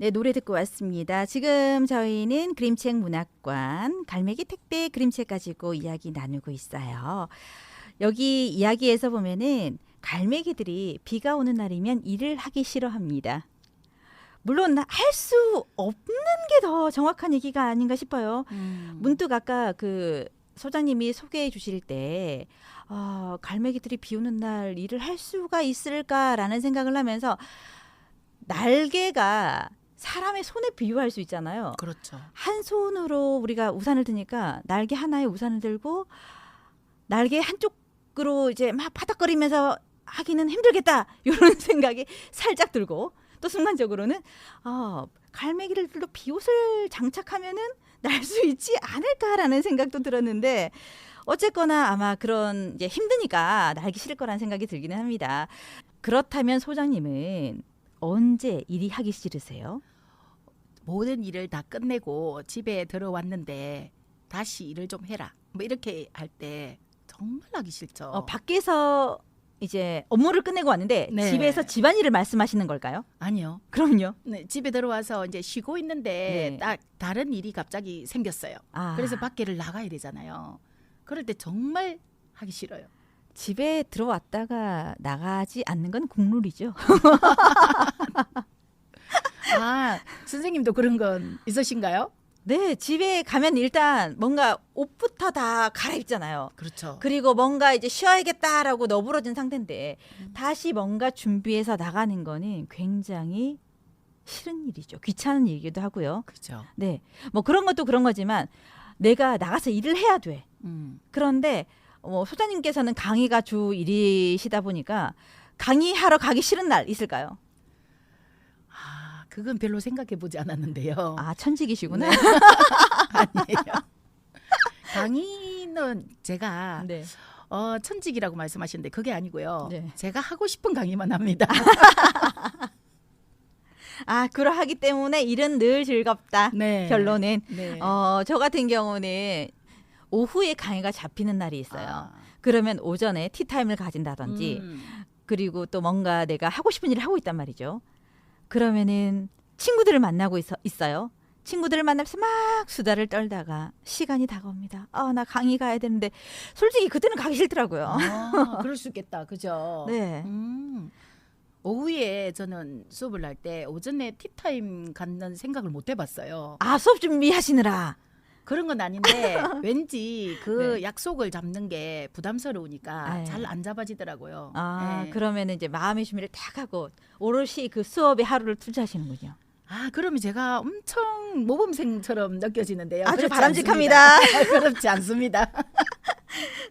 네, 노래 듣고 왔습니다. 지금 저희는 그림책 문학관 갈매기 택배 그림책 가지고 이야기 나누고 있어요. 여기 이야기에서 보면은 갈매기들이 비가 오는 날이면 일을 하기 싫어합니다. 물론 할 수 없는 게 더 정확한 얘기가 아닌가 싶어요. 문득 아까 그 소장님이 소개해 주실 때 갈매기들이 비 오는 날 일을 할 수가 있을까라는 생각을 하면서 날개가 사람의 손에 비유할 수 있잖아요. 그렇죠. 한 손으로 우리가 우산을 드니까 날개 하나에 우산을 들고 날개 한쪽으로 이제 막 파닥거리면서 하기는 힘들겠다 이런 생각이 살짝 들고 또 순간적으로는 갈매기를 들로 비옷을 장착하면은 날 수 있지 않을까라는 생각도 들었는데 어쨌거나 아마 그런 이제 힘드니까 날기 싫을 거라는 생각이 들기는 합니다. 그렇다면 소장님은 언제 일이 하기 싫으세요? 모든 일을 다 끝내고 집에 들어왔는데 다시 일을 좀 해라. 뭐 이렇게 할 때 정말 하기 싫죠. 밖에서 이제 업무를 끝내고 왔는데 네. 집에서 집안일을 말씀하시는 걸까요? 아니요. 그럼요. 네, 집에 들어와서 이제 쉬고 있는데 네. 딱 다른 일이 갑자기 생겼어요. 아, 그래서 밖에를 나가야 되잖아요. 그럴 때 정말 하기 싫어요. 집에 들어왔다가 나가지 않는 건 국룰이죠. 아, 선생님도 그런 건 있으신가요? 네, 집에 가면 일단 뭔가 옷부터 다 갈아입잖아요. 그렇죠. 그리고 뭔가 이제 쉬어야겠다라고 너부러진 상태인데 다시 뭔가 준비해서 나가는 거는 굉장히 싫은 일이죠. 귀찮은 일이기도 하고요. 그렇죠. 네, 뭐 그런 것도 그런 거지만 내가 나가서 일을 해야 돼. 그런데 소장님께서는 강의가 주 일이시다 보니까 강의하러 가기 싫은 날 있을까요? 아, 그건 별로 생각해 보지 않았는데요. 아, 천직이시구나. 네. 아니에요. 강의는 제가 네. 천직이라고 말씀하시는데 그게 아니고요. 네. 제가 하고 싶은 강의만 합니다. 아, 그러하기 때문에 일은 늘 즐겁다. 네. 결론은 네. 저 같은 경우는 오후에 강의가 잡히는 날이 있어요. 아. 그러면 오전에 티타임을 가진다든지 그리고 또 뭔가 내가 하고 싶은 일을 하고 있단 말이죠. 그러면은 친구들을 만나고 있어요. 친구들을 만나면서 막 수다를 떨다가 시간이 다가옵니다. 나 강의 가야 되는데 솔직히 그때는 가기 싫더라고요. 아, 그럴 수 있겠다. 그죠? 네. 오후에 저는 수업을 할 때 오전에 티타임 갖는 생각을 못 해봤어요. 수업 준비하시느라. 그런 건 아닌데 왠지 그 네. 약속을 잡는 게 부담스러우니까 네. 잘 안 잡아지더라고요. 네. 그러면 이제 마음의 준비를 딱 하고 오롯이 그 수업에 하루를 투자하시는군요. 그러면 제가 엄청 모범생처럼 느껴지는데요. 아주 그렇지 바람직합니다. 않습니다. 그렇지 않습니다.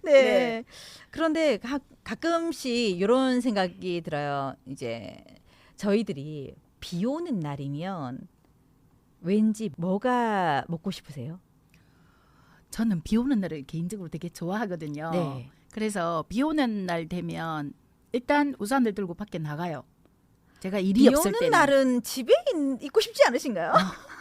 네. 네. 그런데 가끔씩 이런 생각이 들어요. 이제 저희들이 비 오는 날이면 왠지 뭐가 먹고 싶으세요? 저는 비 오는 날을 개인적으로 되게 좋아하거든요. 네. 그래서 비 오는 날 되면 일단 우산을 들고 밖에 나가요. 제가 일이 비 없을 오는 때는. 날은 집에 있고 싶지 않으신가요?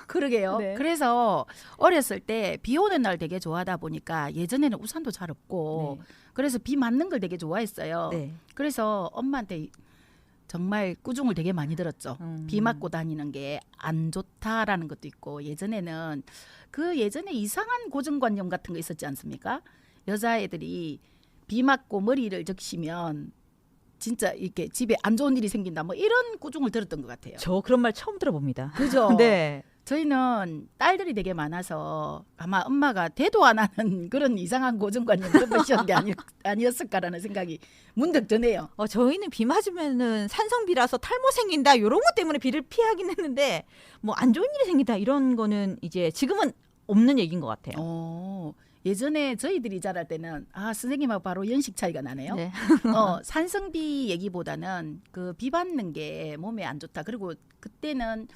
그러게요. 네. 그래서 어렸을 때 비 오는 날 되게 좋아하다 보니까 예전에는 우산도 잘 없고 그래서 비 맞는 걸 되게 좋아했어요. 네. 그래서 엄마한테 정말 꾸중을 되게 많이 들었죠. 비 맞고 다니는 게 안 좋다라는 것도 있고 예전에는 예전에 이상한 고정관념 같은 거 있었지 않습니까? 여자애들이 비 맞고 머리를 적시면 진짜 이렇게 집에 안 좋은 일이 생긴다 뭐 이런 꾸중을 들었던 것 같아요. 저 그런 말 처음 들어봅니다. 그죠? 네. 저희는 딸들이 되게 많아서 아마 엄마가 대도 안 하는 그런 이상한 고정관념을 보시는 게 아니었을까라는 생각이 문득 드네요. 저희는 비 맞으면은 산성비라서 탈모 생긴다 이런 것 때문에 비를 피하긴 했는데 뭐 안 좋은 일이 생긴다 이런 거는 이제 지금은 없는 얘기인 것 같아요. 예전에 저희들이 자랄 때는 선생님하고 바로 연식 차이가 나네요. 네. 산성비 얘기보다는 그 비 받는 게 몸에 안 좋다. 그리고 그때는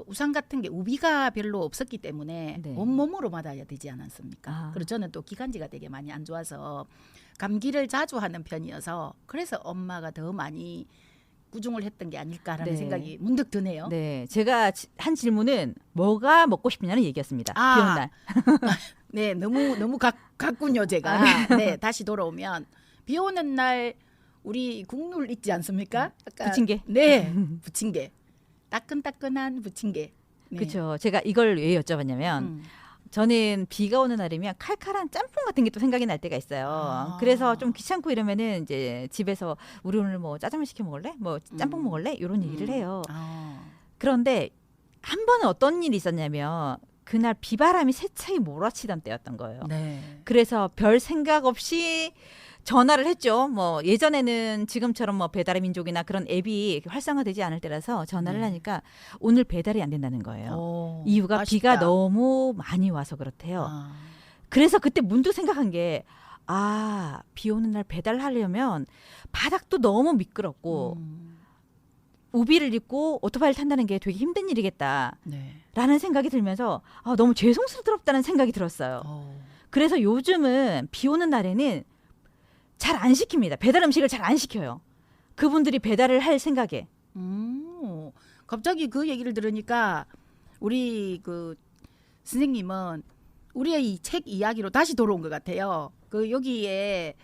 우산 같은 게 우비가 별로 없었기 때문에 네. 온몸으로 맞아야 되지 않았습니까? 그리고 저는 또 기관지가 되게 많이 안 좋아서 감기를 자주 하는 편이어서 그래서 엄마가 더 많이 꾸중을 했던 게 아닐까라는 네. 생각이 문득 드네요. 네, 제가 한 질문은 뭐가 먹고 싶냐는 얘기였습니다. 비 오는 날. 네, 너무 갔군요 제가. 네, 다시 돌아오면 비 오는 날 우리 국룰 있지 않습니까? 아까 부침개. 네, 부침개. 따끈따끈한 부침개. 네. 그렇죠. 제가 이걸 왜 여쭤봤냐면 음. 저는 비가 오는 날이면 칼칼한 짬뽕 같은 게 또 생각이 날 때가 있어요. 아. 그래서 좀 귀찮고 이러면은 이제 집에서 우리 오늘 뭐 짜장면 시켜 먹을래? 뭐 짬뽕 먹을래? 이런 얘기를 해요. 그런데 한 번은 어떤 일이 있었냐면 그날 비바람이 세차게 몰아치던 때였던 거예요. 네. 그래서 별 생각 없이 전화를 했죠. 뭐 예전에는 지금처럼 뭐 배달의 민족이나 그런 앱이 활성화되지 않을 때라서 전화를 네. 하니까 오늘 배달이 안 된다는 거예요. 오, 이유가 아쉽다. 비가 너무 많이 와서 그렇대요. 아. 그래서 그때 문득 생각한 게 비 오는 날 배달하려면 바닥도 너무 미끄럽고 우비를 입고 오토바이를 탄다는 게 되게 힘든 일이겠다라는 네. 생각이 들면서 너무 죄송스럽다는 생각이 들었어요. 그래서 요즘은 비 오는 날에는 잘 안 시킵니다. 배달 음식을 잘 안 시켜요. 그분들이 배달을 할 생각에. 갑자기 그 얘기를 들으니까 우리 그 선생님은 우리의 이 책 이야기로 다시 돌아온 것 같아요. 그 여기에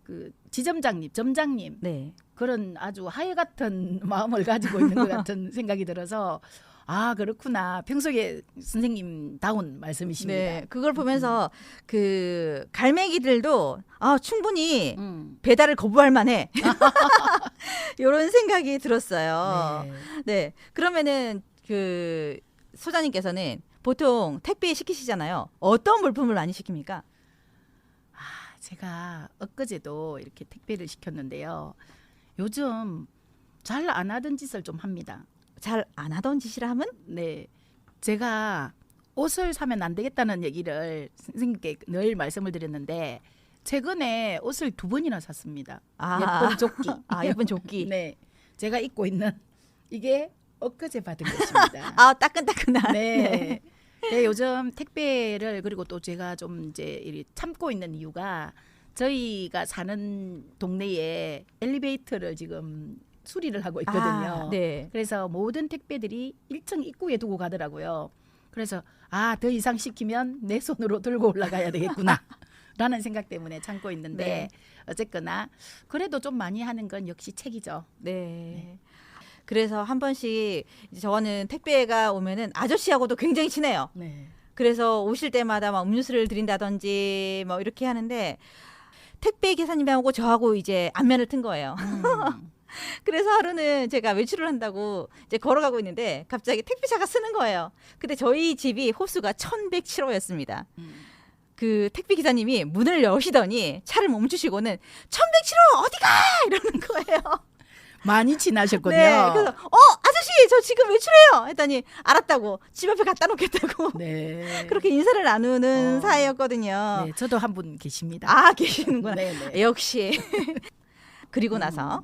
그 지점장님, 점장님 네. 그런 아주 하얘 같은 마음을 가지고 있는 것 같은 생각이 들어서 그렇구나. 평소에 선생님다운 말씀이십니다. 네. 그걸 보면서 그 갈매기들도 충분히 음. 배달을 거부할 만해. 이런 생각이 들었어요. 네. 네. 그러면은 그 소장님께서는 보통 택배 시키시잖아요. 어떤 물품을 많이 시킵니까? 제가 엊그제도 이렇게 택배를 시켰는데요. 요즘 잘 안 하던 짓을 좀 합니다. 잘 안 하던 짓이라 하면? 네. 제가 옷을 사면 안 되겠다는 얘기를 선생님께 늘 말씀을 드렸는데 최근에 옷을 2번이나 샀습니다. 예쁜 조끼. 예쁜 조끼. 네. 제가 입고 있는 이게 엊그제 받은 것입니다. 따끈따끈한. 네. 네, 요즘 택배를 그리고 또 제가 좀 이제 이리 참고 있는 이유가 저희가 사는 동네에 엘리베이터를 지금 수리를 하고 있거든요. 네. 그래서 모든 택배들이 1층 입구에 두고 가더라고요. 그래서 더 이상 시키면 내 손으로 들고 올라가야 되겠구나. 라는 생각 때문에 참고 있는데 네. 어쨌거나 그래도 좀 많이 하는 건 역시 책이죠. 네. 그래서 한 번씩 저는 택배가 오면은 아저씨하고도 굉장히 친해요. 네. 그래서 오실 때마다 막 음료수를 드린다든지 뭐 이렇게 하는데 택배 기사님하고 저하고 이제 안면을 튼 거예요. 그래서 하루는 제가 외출을 한다고 이제 걸어가고 있는데 갑자기 택배차가 쓰는 거예요. 근데 저희 집이 호수가 1107호였습니다. 그 택배 기사님이 문을 여시더니 차를 멈추시고는 1107호 어디가 이러는 거예요. 많이 친하셨군요. 네, 그래서 아저씨 저 지금 외출해요 했더니 알았다고 집 앞에 갖다 놓겠다고 네. 그렇게 인사를 나누는 어. 사이였거든요. 네, 저도 한 분 계십니다. 계시는구나. 네, 네. 역시. 그리고 나서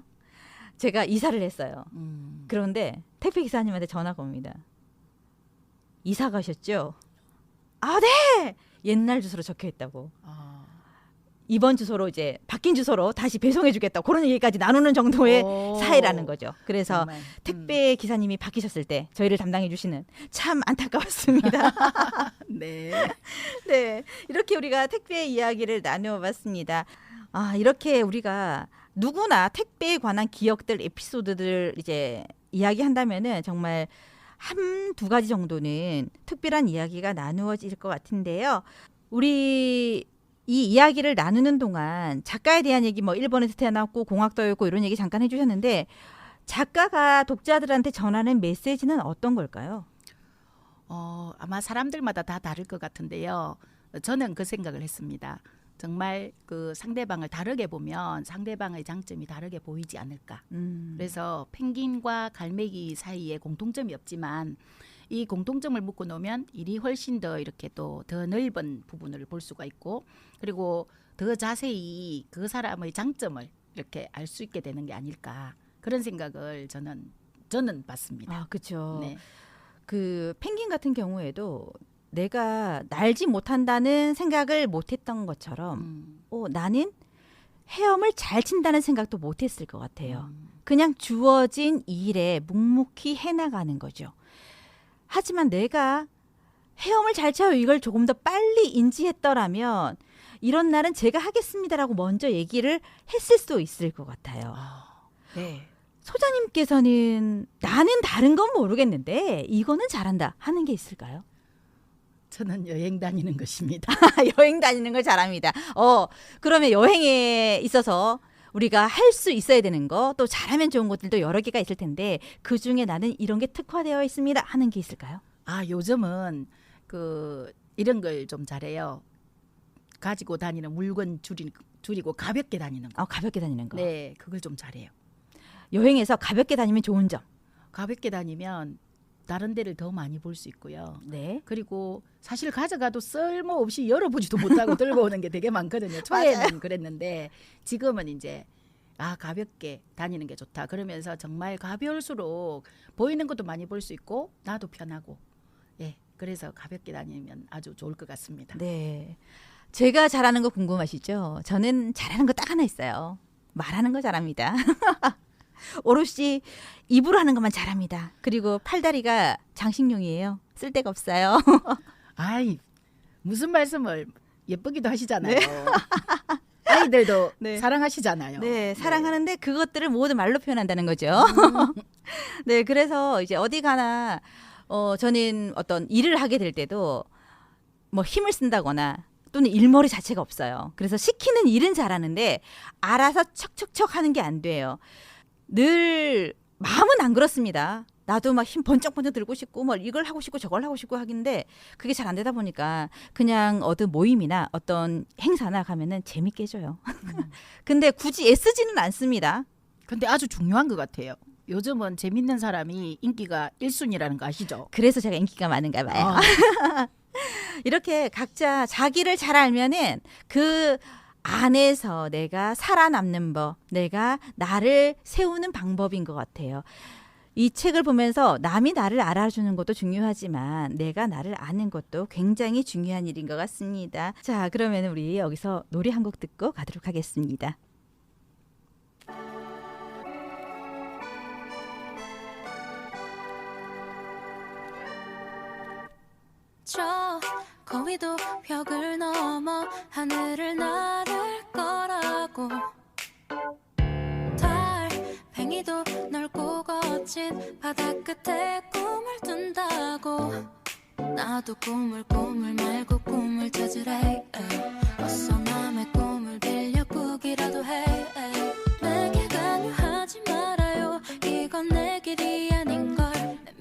제가 이사를 했어요. 그런데 택배 기사님한테 전화가 옵니다. 이사 가셨죠? 네. 옛날 주소로 적혀 있다고. 이번 주소로 이제 바뀐 주소로 다시 배송해주겠다 그런 얘기까지 나누는 정도의 오. 사이라는 거죠. 그래서 정말. 택배 기사님이 바뀌셨을 때 저희를 담당해 주시는 참 안타까웠습니다. 네. 네, 이렇게 우리가 택배 이야기를 나누어봤습니다. 이렇게 우리가 누구나 택배에 관한 기억들, 에피소드들 이제 이야기한다면은 정말 1-2가지 정도는 특별한 이야기가 나누어질 것 같은데요. 우리 이 이야기를 나누는 동안 작가에 대한 얘기 일본에서 태어났고 공학도였고 이런 얘기 잠깐 해주셨는데 작가가 독자들한테 전하는 메시지는 어떤 걸까요? 아마 사람들마다 다 다를 것 같은데요. 저는 그 생각을 했습니다. 정말 그 상대방을 다르게 보면 상대방의 장점이 다르게 보이지 않을까. 그래서 펭귄과 갈매기 사이에 공통점이 없지만 이 공통점을 묶어 놓으면 일이 훨씬 더 이렇게 또 더 넓은 부분을 볼 수가 있고 그리고 더 자세히 그 사람의 장점을 이렇게 알 수 있게 되는 게 아닐까 그런 생각을 저는 받습니다. 그렇죠. 네. 그 펭귄 같은 경우에도 내가 날지 못한다는 생각을 못했던 것처럼 나는 헤엄을 잘 친다는 생각도 못했을 것 같아요. 그냥 주어진 일에 묵묵히 해나가는 거죠. 하지만 내가 헤엄을 잘 쳐요 이걸 조금 더 빨리 인지했더라면 이런 날은 제가 하겠습니다라고 먼저 얘기를 했을 수 있을 것 같아요. 네. 소장님께서는 나는 다른 건 모르겠는데 이거는 잘한다 하는 게 있을까요? 저는 여행 다니는 것입니다. 여행 다니는 걸 잘합니다. 그러면 여행에 있어서 우리가 할 수 있어야 되는 거, 또 잘하면 좋은 것들도 여러 개가 있을 텐데 그 중에 나는 이런 게 특화되어 있습니다 하는 게 있을까요? 요즘은 이런 걸 좀 잘해요. 가지고 다니는 물건 줄이고 가볍게 다니는 거. 가볍게 다니는 거. 네, 그걸 좀 잘해요. 여행에서 가볍게 다니면 좋은 점. 가볍게 다니면 다른 데를 더 많이 볼 수 있고요. 네. 그리고 사실 가져가도 쓸모없이 열어보지도 못하고 들고 오는 게 되게 많거든요. 초에는 그랬는데 지금은 이제 가볍게 다니는 게 좋다. 그러면서 정말 가벼울수록 보이는 것도 많이 볼 수 있고 나도 편하고, 예, 그래서 가볍게 다니면 아주 좋을 것 같습니다. 네. 제가 잘하는 거 궁금하시죠? 저는 잘하는 거 딱 하나 있어요. 말하는 거 잘합니다. 오롯이 입으로 하는 것만 잘합니다. 그리고 팔다리가 장식용이에요. 쓸 데가 없어요. 아이, 무슨 말씀을, 예쁘기도 하시잖아요. 아이들도 네. 사랑하시잖아요. 네, 사랑하는데 그것들을 모두 말로 표현한다는 거죠. 네, 그래서 이제 어디 가나 저는 어떤 일을 하게 될 때도 뭐 힘을 쓴다거나 또는 일머리 자체가 없어요. 그래서 시키는 일은 잘하는데 알아서 척척척 하는 게 안 돼요. 늘 마음은 안 그렇습니다. 나도 막 힘 번쩍번쩍 들고 싶고 뭐 이걸 하고 싶고 저걸 하고 싶고 하긴데 그게 잘 안 되다 보니까 그냥 어떤 모임이나 어떤 행사나 가면은 재밌게 해줘요. 근데 굳이 애쓰지는 않습니다. 근데 아주 중요한 것 같아요. 요즘은 재밌는 사람이 인기가 1순위라는 거 아시죠? 그래서 제가 인기가 많은가 봐요. 이렇게 각자 자기를 잘 알면은 그 안에서 내가 살아남는 법, 내가 나를 세우는 방법인 것 같아요. 이 책을 보면서 남이 나를 알아주는 것도 중요하지만 내가 나를 아는 것도 굉장히 중요한 일인 것 같습니다. 자, 그러면 우리 여기서 노래 한 곡 듣고 가도록 하겠습니다. 저 거위도 벽을 넘어 하늘을 나를 거라고 달팽이도 넓고 거친 바다 끝에 꿈을 둔다고 나도 꿈을 말고 꿈을 찾으래 어서 남의 꿈을 빌려 꾸기라도 해 내게 강요하지 말아요 이건 내 길이 아닌걸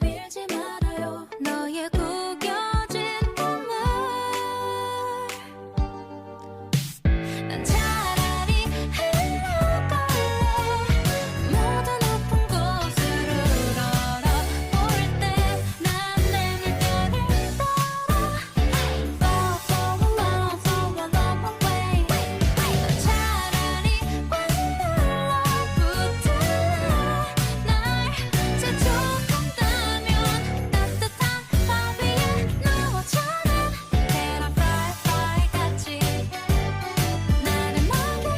내밀지 말아요 너의 구겨진 꿈을 난 차라리 흘러갈래 모두 높은 곳으로 걸어볼 때 난 내 물결을 따라 Fall a long way 난 차라리 완달라 붙을래 날 재촉한다면 따뜻한 밥 위에 누워자는 계란 프라이 같이 나는 너를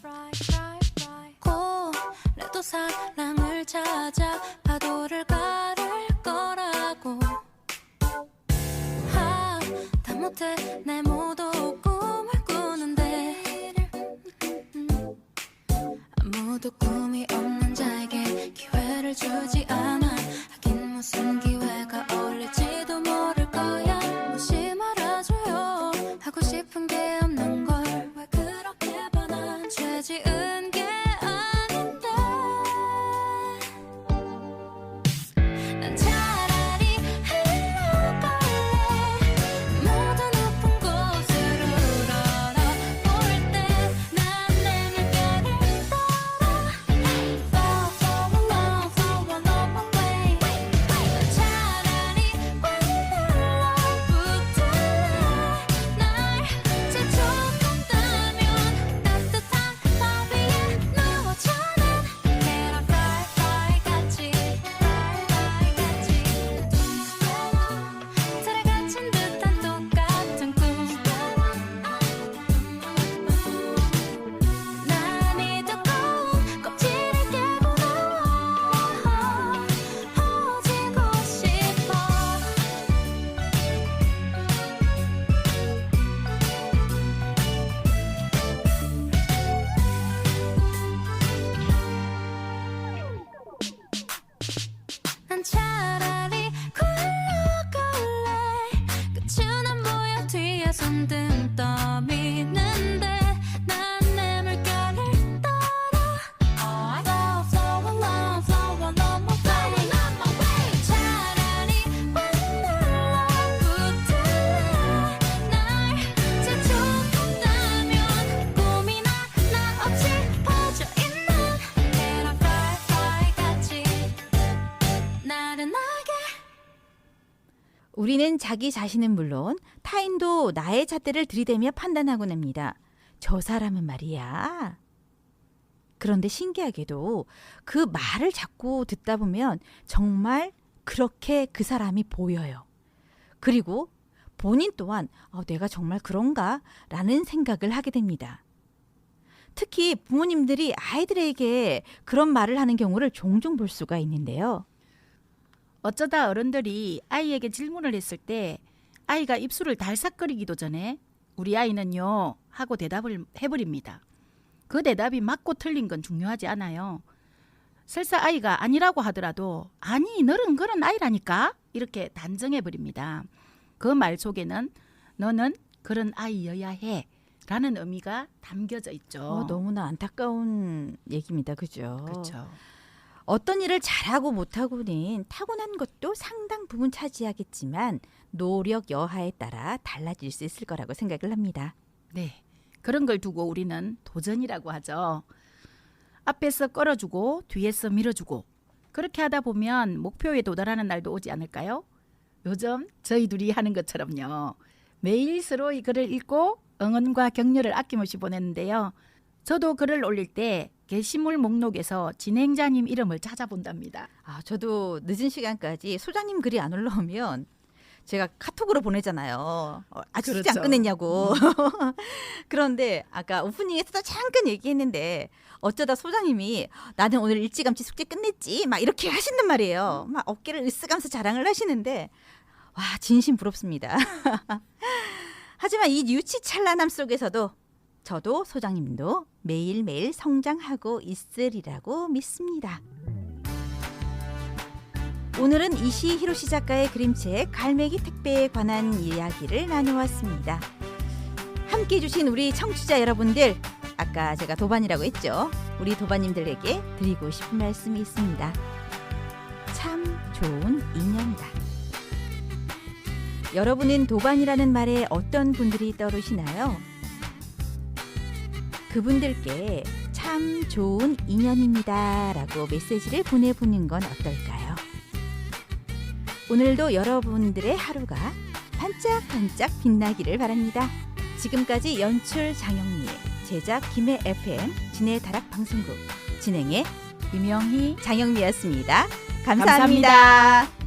프라이 고래도 사랑을 찾아 파도를 가를 거라고 다 못해 내 모두 꿈을 꾸는데 아무도 꿈이 없는 자에게 기회를 주지 않아 하긴 무슨 기회가 어울릴지도 모를 거야 무시 말아줘요 하고 싶은 게 없는 걸 왜 그렇게 반한 죄 지은 게 아닌데 난 차라리 흘러갈래 모두 높은 곳으로 한등 떠미는데 난 내 물결을 따라 Flow flow along flow on my way 차라리 만날라 붙을래 날 재촉한다면 고민 하나 없이 퍼져있는 계란 fly 같이 나른하게 우리는 자기 자신은 물론 타인도 나의 잣대를 들이대며 판단하곤 합니다. 저 사람은 말이야. 그런데 신기하게도 그 말을 자꾸 듣다 보면 정말 그렇게 그 사람이 보여요. 그리고 본인 또한 내가 정말 그런가? 라는 생각을 하게 됩니다. 특히 부모님들이 아이들에게 그런 말을 하는 경우를 종종 볼 수가 있는데요. 어쩌다 어른들이 아이에게 질문을 했을 때 아이가 입술을 달싹거리기도 전에 우리 아이는요 하고 대답을 해버립니다. 그 대답이 맞고 틀린 건 중요하지 않아요. 설사 아이가 아니라고 하더라도 아니 너는 그런 아이라니까 이렇게 단정해버립니다. 그 말 속에는 너는 그런 아이여야 해 라는 의미가 담겨져 있죠. 너무나 안타까운 얘기입니다. 그죠? 그렇죠. 어떤 일을 잘하고 못하고는 타고난 것도 상당 부분 차지하겠지만 노력 여하에 따라 달라질 수 있을 거라고 생각을 합니다. 네, 그런 걸 두고 우리는 도전이라고 하죠. 앞에서 끌어주고 뒤에서 밀어주고 그렇게 하다 보면 목표에 도달하는 날도 오지 않을까요? 요즘 저희 둘이 하는 것처럼요. 매일 서로의 글을 읽고 응원과 격려를 아낌없이 보냈는데요. 저도 글을 올릴 때 게시물 목록에서 진행자님 이름을 찾아본답니다. 저도 늦은 시간까지 소장님 글이 안 올라오면 제가 카톡으로 보내잖아요. 아직 숙제 안 그렇죠. 끝냈냐고. 그런데 아까 오프닝에서도 잠깐 얘기했는데 어쩌다 소장님이 나는 오늘 일찌감치 숙제 끝냈지 막 이렇게 하신단 말이에요. 막 어깨를 으쓱하면서 자랑을 하시는데 와 진심 부럽습니다. 하지만 이 유치찬란함 속에서도 저도 소장님도 매일매일 성장하고 있으리라고 믿습니다. 오늘은 이시 히로시 작가의 그림책 갈매기 택배에 관한 이야기를 나누었습니다. 함께해 주신 우리 청취자 여러분들, 아까 제가 도반이라고 했죠. 우리 도반님들에게 드리고 싶은 말씀이 있습니다. 참 좋은 인연이다. 여러분은 도반이라는 말에 어떤 분들이 떠오르시나요? 그분들께 참 좋은 인연입니다 라고 메시지를 보내보는 건 어떨까요? 오늘도 여러분들의 하루가 반짝반짝 빛나기를 바랍니다. 지금까지 연출 장영미, 제작 김해 FM, 진해 다락 방송국, 진행의 이명희 장영미였습니다. 감사합니다.